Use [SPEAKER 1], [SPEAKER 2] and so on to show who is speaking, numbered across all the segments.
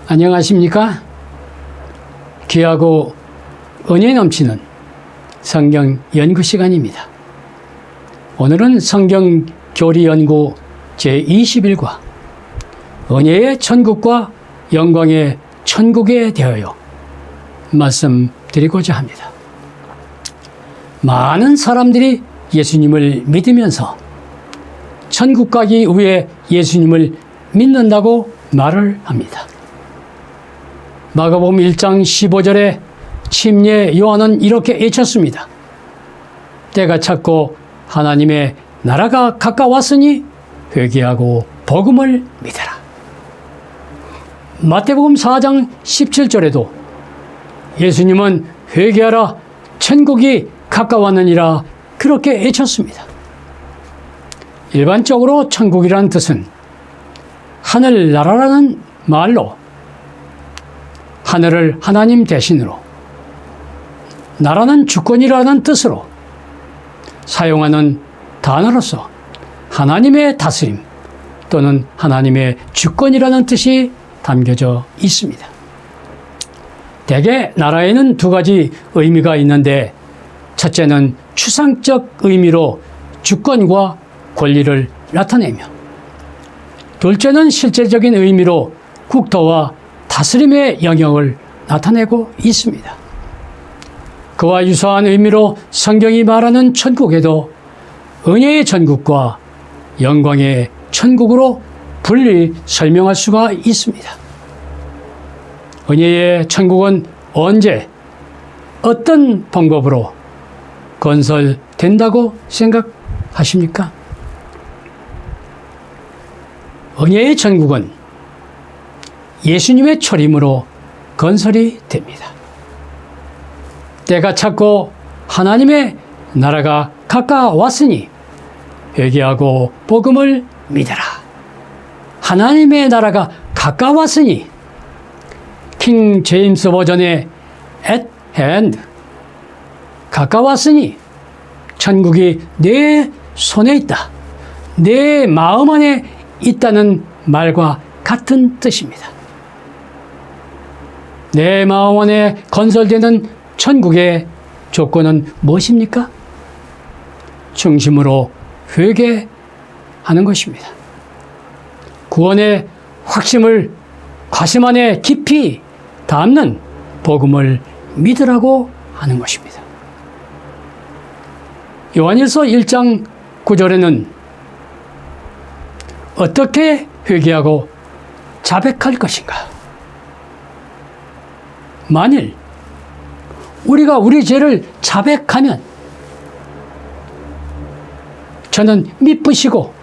[SPEAKER 1] 안녕하십니까? 귀하고 은혜 넘치는 성경 연구 시간입니다. 오늘은 성경 교리 연구 제21과 은혜의 천국과 영광의 천국에 대하여 말씀드리고자 합니다. 많은 사람들이 예수님을 믿으면서 천국 가기 위해 예수님을 믿는다고 말을 합니다. 마가복음 1장 15절에 침례 요한은 이렇게 외쳤습니다. 때가 찼고 하나님의 나라가 가까웠으니 회개하고 복음을 믿어라. 마태복음 4장 17절에도 예수님은 회개하라 천국이 가까웠느니라 그렇게 외쳤습니다. 일반적으로 천국이란 뜻은 하늘나라라는 말로 하늘을 하나님 대신으로, 나라는 주권이라는 뜻으로 사용하는 단어로서 하나님의 다스림 또는 하나님의 주권이라는 뜻이 담겨져 있습니다. 대개 나라에는 두 가지 의미가 있는데, 첫째는 추상적 의미로 주권과 권리를 나타내며, 둘째는 실제적인 의미로 국토와 다스림의 영역을 나타내고 있습니다. 그와 유사한 의미로 성경이 말하는 천국에도 은혜의 천국과 영광의 천국으로 분리 설명할 수가 있습니다. 은혜의 천국은 언제, 어떤 방법으로 건설된다고 생각하십니까? 은혜의 천국은 예수님의 초림으로 건설이 됩니다. 때가 찼고 하나님의 나라가 가까웠으니 회개하고 복음을 믿어라. 하나님의 나라가 가까웠으니, 킹 제임스 버전의 at hand, 가까웠으니 천국이 내 손에 있다, 내 마음 안에 있다는 말과 같은 뜻입니다. 내 마음 안에 건설되는 천국의 조건은 무엇입니까? 중심으로 회개하는 것입니다. 구원의 확신을 가슴 안에 깊이 담는 복음을 믿으라고 하는 것입니다. 요한일서 1장 9절에는 어떻게 회개하고 자백할 것인가? 만일 우리가 우리 죄를 자백하면 저는 미쁘시고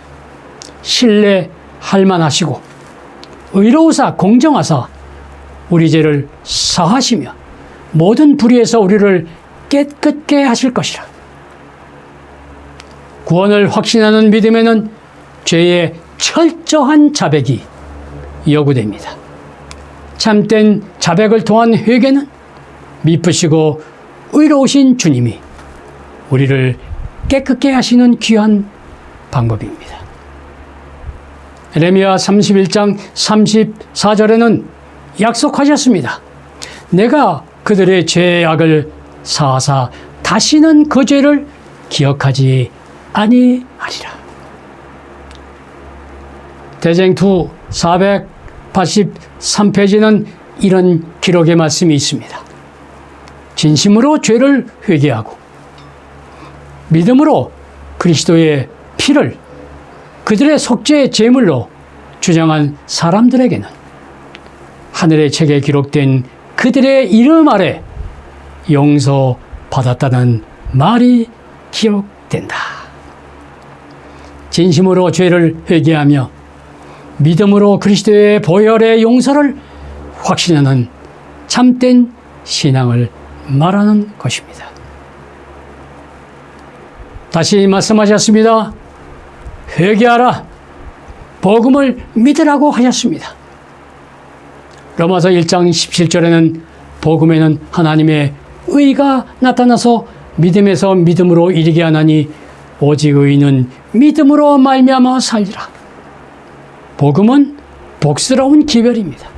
[SPEAKER 1] 신뢰할 만하시고 의로우사 공정하사 우리 죄를 사하시며 모든 불의에서 우리를 깨끗게 하실 것이라. 구원을 확신하는 믿음에는 죄의 철저한 자백이 요구됩니다. 참된 자백을 통한 회개는 미쁘시고 의로우신 주님이 우리를 깨끗게 하시는 귀한 방법입니다. 에레미야 31장 34절에는 약속하셨습니다. 내가 그들의 죄악을 사하사 다시는 그 죄를 기억하지 아니하리라. 대쟁투 483페이지는 이런 기록의 말씀이 있습니다. 진심으로 죄를 회개하고 믿음으로 그리스도의 피를 그들의 속죄의 제물로 주장한 사람들에게는 하늘의 책에 기록된 그들의 이름 아래 용서받았다는 말이 기록된다. 진심으로 죄를 회개하며 믿음으로 그리스도의 보혈의 용서를 확신하는 참된 신앙을 말하는 것입니다. 다시 말씀하셨습니다. 회개하라, 복음을 믿으라고 하셨습니다. 로마서 1장 17절에는 복음에는 하나님의 의가 나타나서 믿음에서 믿음으로 이르게 하나니 오직 의인은 믿음으로 말미암아 살리라. 복음은 복스러운 기별입니다.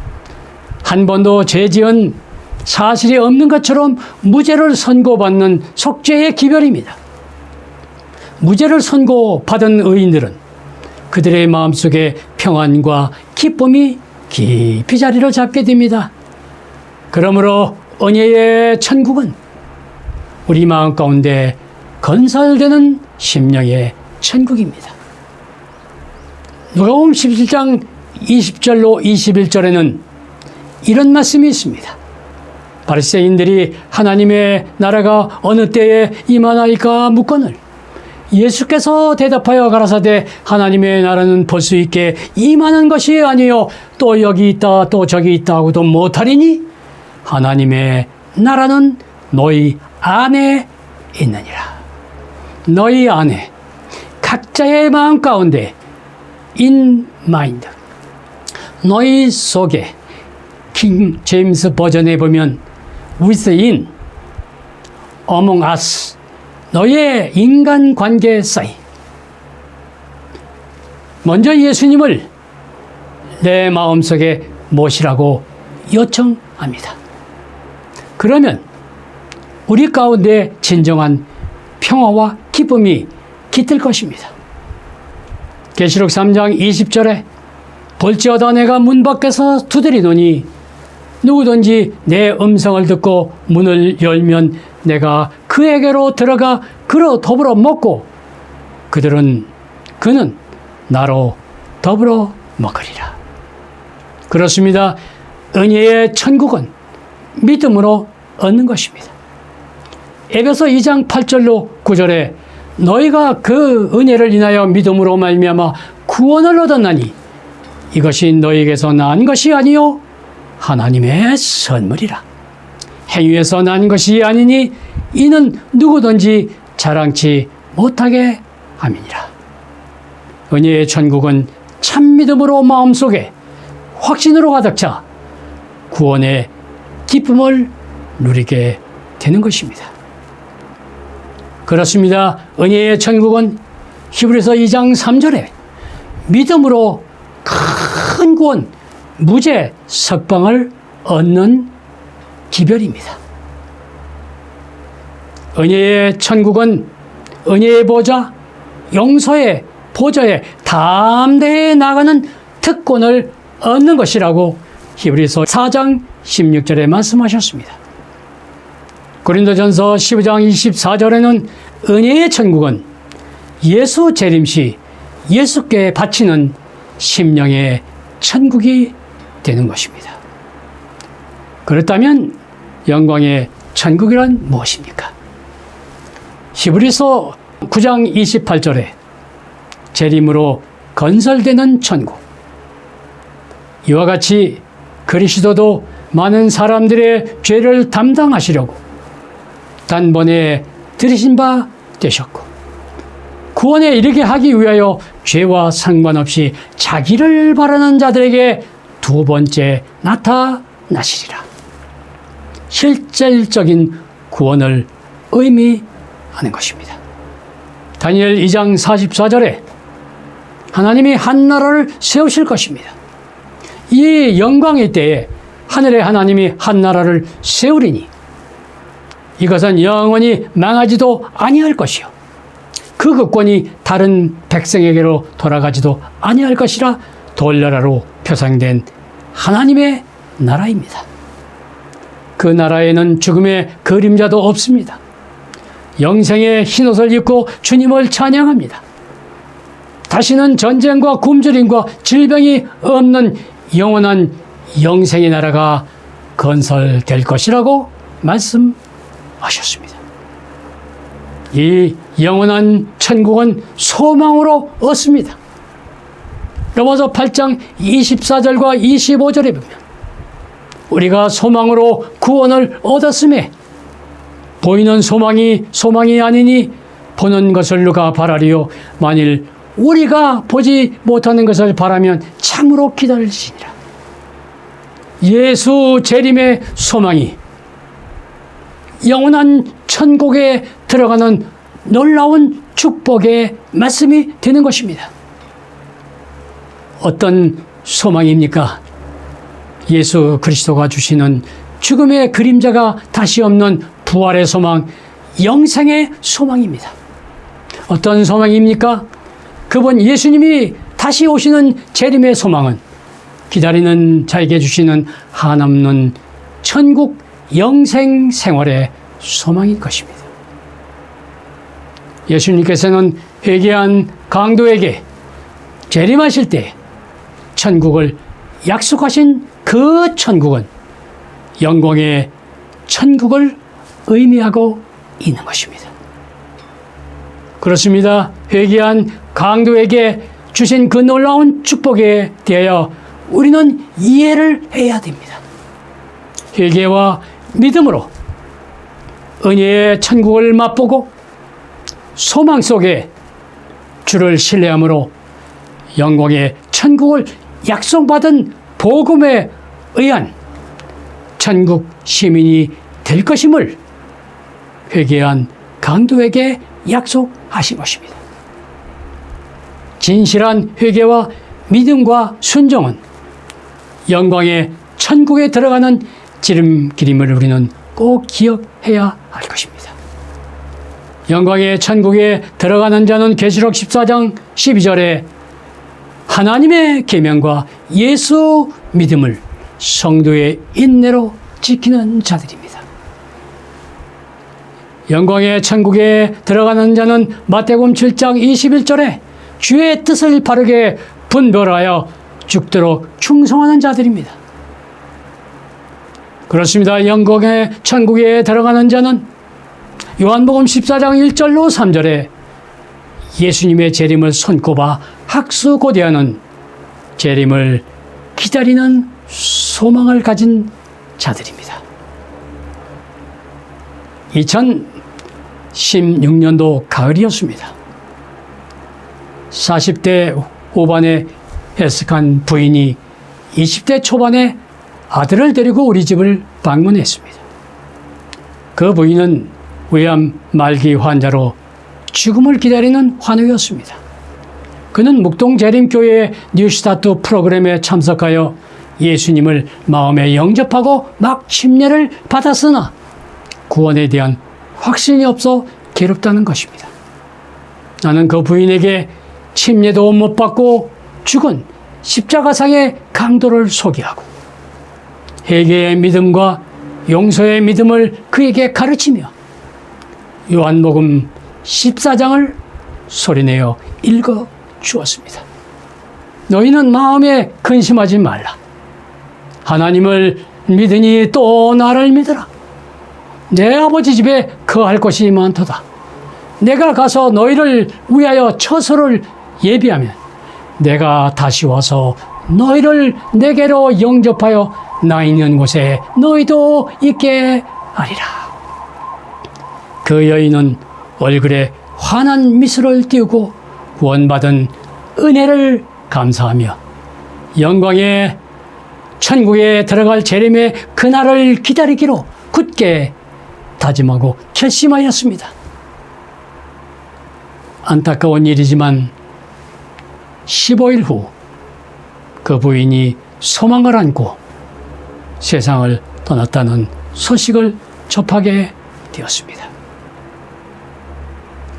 [SPEAKER 1] 한 번도 죄 지은 사실이 없는 것처럼 무죄를 선고받는 속죄의 기별입니다. 무죄를 선고받은 의인들은 그들의 마음속에 평안과 기쁨이 깊이 자리를 잡게 됩니다. 그러므로 은혜의 천국은 우리 마음 가운데 건설되는 심령의 천국입니다. 누가복음 17장 20절로 21절에는 이런 말씀이 있습니다. 바리새인들이 하나님의 나라가 어느 때에 임하나이까 묻거늘 예수께서 대답하여 가라사대 하나님의 나라는 볼 수 있게 임하는 것이 아니요 또 여기 있다 또 저기 있다 하고도 못하리니 하나님의 나라는 너희 안에 있느니라. 너희 안에 각자의 마음 가운데 in mind 너희 속에 킹 제임스 버전에 보면 within among us 너의 인간관계 사이 먼저 예수님을 내 마음속에 모시라고 요청합니다. 그러면 우리 가운데 진정한 평화와 기쁨이 깃들 것입니다. 계시록 3장 20절에 볼지어다 내가 문 밖에서 두드리노니 누구든지 내 음성을 듣고 문을 열면 내가 그에게로 들어가 그로 더불어 먹고 그는 나로 더불어 먹으리라. 그렇습니다. 은혜의 천국은 믿음으로 얻는 것입니다. 에베소 2장 8절로 9절에 너희가 그 은혜를 인하여 믿음으로 말미암아 구원을 얻었나니 이것이 너희에게서 난 것이 아니요 하나님의 선물이라. 행위에서 난 것이 아니니 이는 누구든지 자랑치 못하게 함이니라. 은혜의 천국은 참 믿음으로 마음속에 확신으로 가득 차 구원의 기쁨을 누리게 되는 것입니다. 그렇습니다. 은혜의 천국은 히브리서 2장 3절에 믿음으로 큰 구원, 무죄, 석방을 얻는 기별입니다. 은혜의 천국은 은혜의 보좌, 용서의 보좌에 담대히 나가는 특권을 얻는 것이라고 히브리서 4장 16절에 말씀하셨습니다. 고린도전서 15장 24절에는 은혜의 천국은 예수 재림시 예수께 바치는 심령의 천국이 되는 것입니다. 그렇다면 영광의 천국이란 무엇입니까? 히브리서 9장 28절에 재림으로 건설되는 천국. 이와 같이 그리스도도 많은 사람들의 죄를 담당하시려고 단번에 들이신 바 되셨고 구원에 이르게 하기 위하여 죄와 상관없이 자기를 바라는 자들에게 두 번째 나타나시리라. 실질적인 구원을 의미하는 것입니다. 다니엘 2장 44절에 하나님이 한 나라를 세우실 것입니다. 이 영광의 때에 하늘의 하나님이 한 나라를 세우리니 이것은 영원히 망하지도 아니할 것이요 그 국권이 다른 백성에게로 돌아가지도 아니할 것이라 돌나라로 표상된 하나님의 나라입니다. 그 나라에는 죽음의 그림자도 없습니다. 영생의 흰옷을 입고 주님을 찬양합니다. 다시는 전쟁과 굶주림과 질병이 없는 영원한 영생의 나라가 건설될 것이라고 말씀하셨습니다. 이 영원한 천국은 소망으로 얻습니다. 로마서 8장 24절과 25절에 보면 우리가 소망으로 구원을 얻었음에 보이는 소망이 아니니 보는 것을 누가 바라리요 만일 우리가 보지 못하는 것을 바라면 참으로 기다릴지니라. 예수 재림의 소망이 영원한 천국에 들어가는 놀라운 축복의 말씀이 되는 것입니다. 어떤 소망입니까? 예수 그리스도가 주시는 죽음의 그림자가 다시 없는 부활의 소망, 영생의 소망입니다. 어떤 소망입니까? 그분 예수님이 다시 오시는 재림의 소망은 기다리는 자에게 주시는 한없는 천국 영생 생활의 소망인 것입니다. 예수님께서는 회개한 강도에게 재림하실 때 천국을 약속하신 그 천국은 영광의 천국을 의미하고 있는 것입니다. 그렇습니다. 회개한 강도에게 주신 그 놀라운 축복에 대하여 우리는 이해를 해야 됩니다. 회개와 믿음으로 은혜의 천국을 맛보고 소망 속에 주를 신뢰함으로 영광의 천국을 약속받은 복음에 의한 천국 시민이 될 것임을 회개한 강도에게 약속하신 것입니다. 진실한 회개와 믿음과 순종은 영광의 천국에 들어가는 지름길임을 우리는 꼭 기억해야 할 것입니다. 영광의 천국에 들어가는 자는 계시록 14장 12절에 하나님의 계명과 예수 믿음을 성도의 인내로 지키는 자들입니다. 영광의 천국에 들어가는 자는 마태복음 7장 21절에 주의 뜻을 바르게 분별하여 죽도록 충성하는 자들입니다. 그렇습니다. 영광의 천국에 들어가는 자는 요한복음 14장 1절로 3절에 예수님의 재림을 손꼽아 학수고대하는 재림을 기다리는 소망을 가진 자들입니다. 2016년도 가을이었습니다. 40대 후반에 해석한 부인이 20대 초반에 아들을 데리고 우리 집을 방문했습니다. 그 부인은 외암 말기 환자로 죽음을 기다리는 환우였습니다. 그는 묵동재림교회의 뉴스타트 프로그램에 참석하여 예수님을 마음에 영접하고 막 침례를 받았으나 구원에 대한 확신이 없어 괴롭다는 것입니다. 나는 그 부인에게 침례도 못 받고 죽은 십자가상의 강도를 소개하고 회개의 믿음과 용서의 믿음을 그에게 가르치며 요한복음 14장을 소리내어 읽어 주었습니다. 너희는 마음에 근심하지 말라. 하나님을 믿으니 또 나를 믿으라. 내 아버지 집에 거할 곳이 많도다. 내가 가서 너희를 위하여 처소를 예비하면 내가 다시 와서 너희를 내게로 영접하여 나 있는 곳에 너희도 있게 하리라. 그 여인은 얼굴에 환한 미소를 띄우고 구원받은 은혜를 감사하며 영광의 천국에 들어갈 재림의 그날을 기다리기로 굳게 다짐하고 결심하였습니다. 안타까운 일이지만 15일 후 그 부인이 소망을 안고 세상을 떠났다는 소식을 접하게 되었습니다.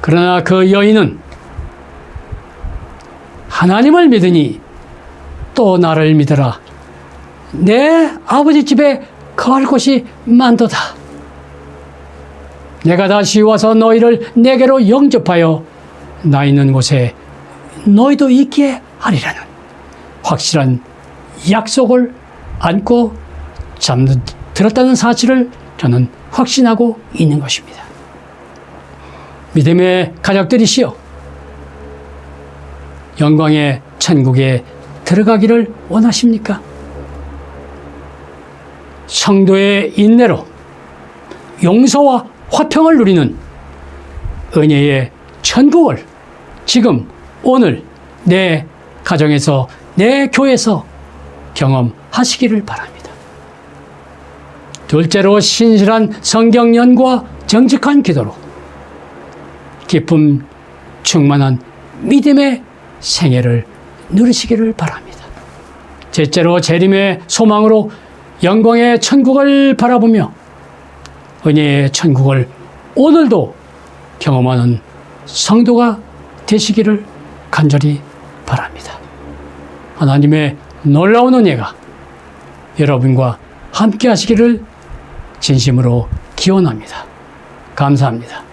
[SPEAKER 1] 그러나 그 여인은 하나님을 믿으니 또 나를 믿으라. 내 아버지 집에 거할 곳이 많도다. 내가 다시 와서 너희를 내게로 영접하여 나 있는 곳에 너희도 있게 하리라는 확실한 약속을 안고 잠들었다는 사실을 저는 확신하고 있는 것입니다. 믿음의 가족들이시여, 영광의 천국에 들어가기를 원하십니까? 성도의 인내로 용서와 화평을 누리는 은혜의 천국을 지금 오늘 내 가정에서 내 교회에서 경험하시기를 바랍니다. 둘째로 신실한 성경 연구와 정직한 기도로 기쁨 충만한 믿음의 생애를 누리시기를 바랍니다. 제째로 재림의 소망으로 영광의 천국을 바라보며 은혜의 천국을 오늘도 경험하는 성도가 되시기를 간절히 바랍니다. 하나님의 놀라운 은혜가 여러분과 함께 하시기를 진심으로 기원합니다. 감사합니다.